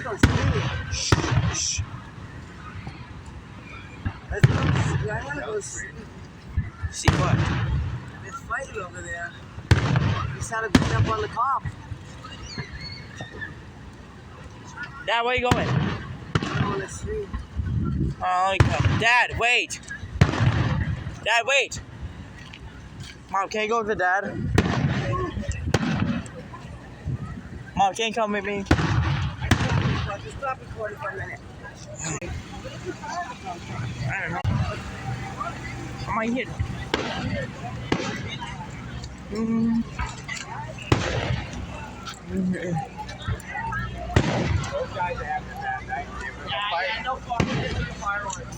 go see. Shh. Let's go see. I want to go see. See what? They're fighting over there. He started beating up on the cop. Dad, where you going? I'm on the street. Oh, you come. Dad, wait. Dad, wait. Mom, can you go with the dad? Mom, can you come with me? Just stop recording for a minute. I don't know. Am I here? Those guys are having a bad night. Yeah, no fireworks.